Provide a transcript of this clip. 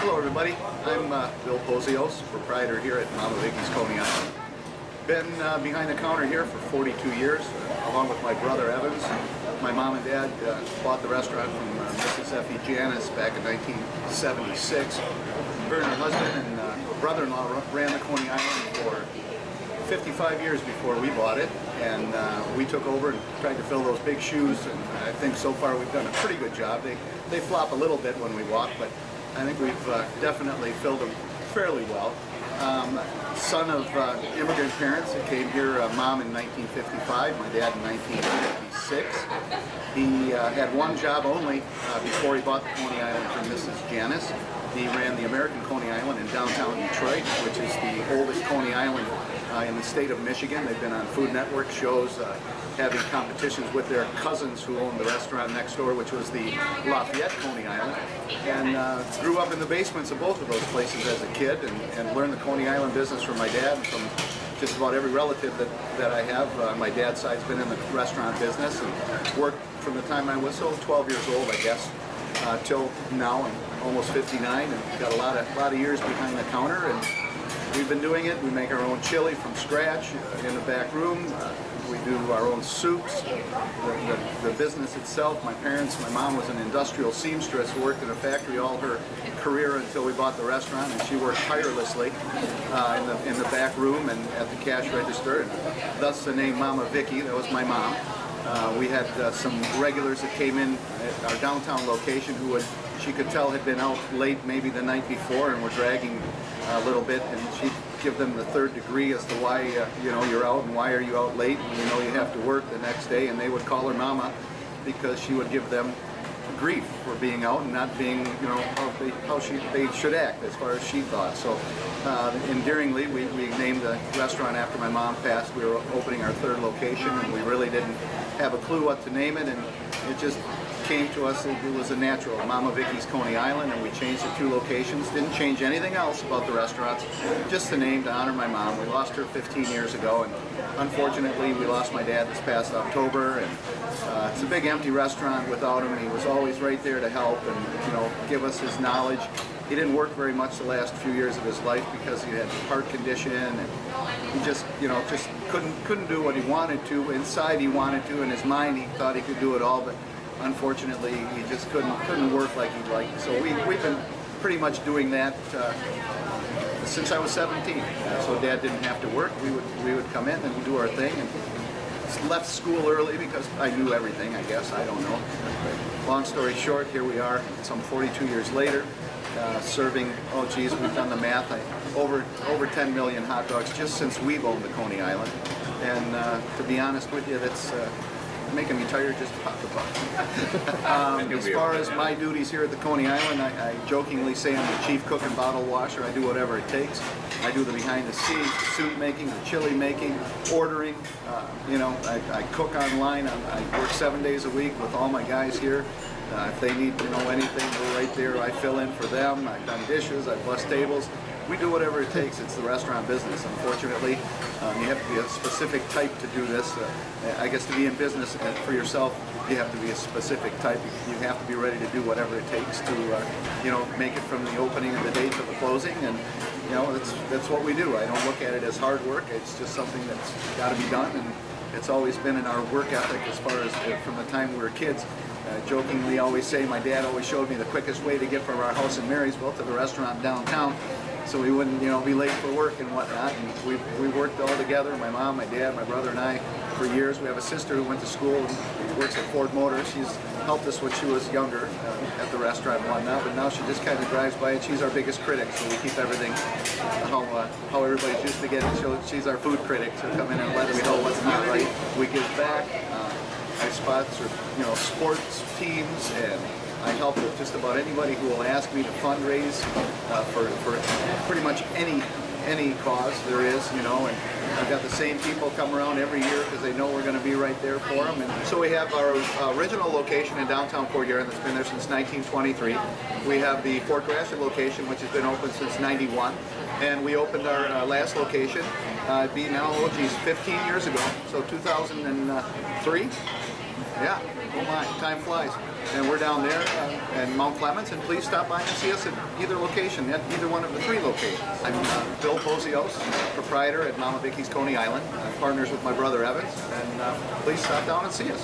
Hello everybody, I'm Bill Pozios, proprietor here at Mama Vicki's Coney Island. Been behind the counter here for 42 years, along with my brother Evans. My mom and dad bought the restaurant from Mrs. Effie Janice back in 1976. Her and her husband and brother-in-law ran the Coney Island for 55 years before we bought it, and we took over and tried to fill those big shoes, and I think so far we've done a pretty good job. They flop a little bit when we walk, but I think we've definitely filled them fairly well. Son of immigrant parents that came here, mom in 1955, my dad in 1956. He had one job only before he bought the Coney Island from Mrs. Janice. He ran the American Coney Island in downtown Detroit, which is the oldest Coney Island in the state of Michigan. They've been on Food Network shows, having competitions with their cousins who owned the restaurant next door, which was the Lafayette Coney Island, and grew up in the basements of both of those places as a kid, and learned the Coney Island business from my dad, from just about every relative that I have. My dad's side's been in the restaurant business and worked from the time I was 12 years old, I guess, till now. I'm almost 59 and got a lot of years behind the counter, and we've been doing it. We make our own chili from scratch in the back room. We do our own soups. The business itself, my mom was an industrial seamstress who worked in a factory all her career until we bought the restaurant, and she worked tirelessly in the back room and at the cash register, and thus the name Mama Vicki. That was my mom. We had some regulars that came in at our downtown location who she could tell had been out late maybe the night before and were dragging a little bit, and she'd give them the third degree as to why you're out and why are you out late, and you have to work the next day, and they would call her Mama because she would give them grief for being out and not being how they should act as far as she thought. So endearingly we named the restaurant after my mom passed. We were opening our third location, and we really didn't have a clue what to name it, and it just came to us. It was a natural, Mama Vicki's Coney Island, and we changed the 2 locations. Didn't change anything else about the restaurants, just the name to honor my mom. We lost her 15 years ago, and unfortunately we lost my dad this past October, and it's a big empty restaurant without him. He was always right there to help and give us his knowledge. He didn't work very much the last few years of his life because he had heart condition, and he just couldn't do what he wanted to. Inside he wanted to, in his mind he thought he could do it all, but unfortunately he just couldn't work like he'd like. So we've been pretty much doing that since I was 17. So Dad didn't have to work. We would come in and do our thing, and left school early because I knew everything, I guess. I don't know. Long story short, here we are some 42 years later, serving, oh geez, we've done the math, over 10 million hot dogs just since we've owned the Coney Island. And to be honest with you, that's making me tired just to talk about it. As far as my duties here at the Coney Island, I jokingly say I'm the chief cook and bottle washer. I do whatever it takes. I do the behind the scenes, the soup making, the chili making, ordering. I cook online. I work 7 days a week with all my guys here. If they need anything, we're right there. I fill in for them. I've done dishes. I've bussed tables. We do whatever it takes. It's the restaurant business. Unfortunately, you have to be a specific type to do this. I guess to be in business for yourself, you have to be a specific type. You have to be ready to do whatever it takes to, make it from the opening of the day to the closing. And that's what we do. I don't look at it as hard work. It's just something that's got to be done, and it's always been in our work ethic as far as from the time we were kids. Jokingly always say my dad always showed me the quickest way to get from our house in Marysville to the restaurant downtown, so we wouldn't be late for work and whatnot. And we worked all together, my mom, my dad, my brother and I, for years. We have a sister who went to school and works at Ford Motors. She's helped us when she was younger at the restaurant and whatnot, but now she just kind of drives by, and she's our biggest critic, so we keep everything how everybody's used to get it. She's our food critic, so come in and let us know what's not right. We give back. I sponsor, sports teams, and I help with just about anybody who will ask me to fundraise for pretty much any cause there is, and I've got the same people come around every year because they know we're going to be right there for them. And so we have our original location in downtown Port Huron that's been there since 1923. We have the Fort Gratiot location, which has been open since '91, and we opened our last location, it'd be now, 15 years ago, so 2003. Yeah, oh my, time flies. And we're down there in Mount Clemens, and please stop by and see us at either location, at either one of the 3 locations. I'm Bill Pozios, proprietor at Mama Vicki's Coney Island. I'm partners with my brother Evans, and please stop down and see us.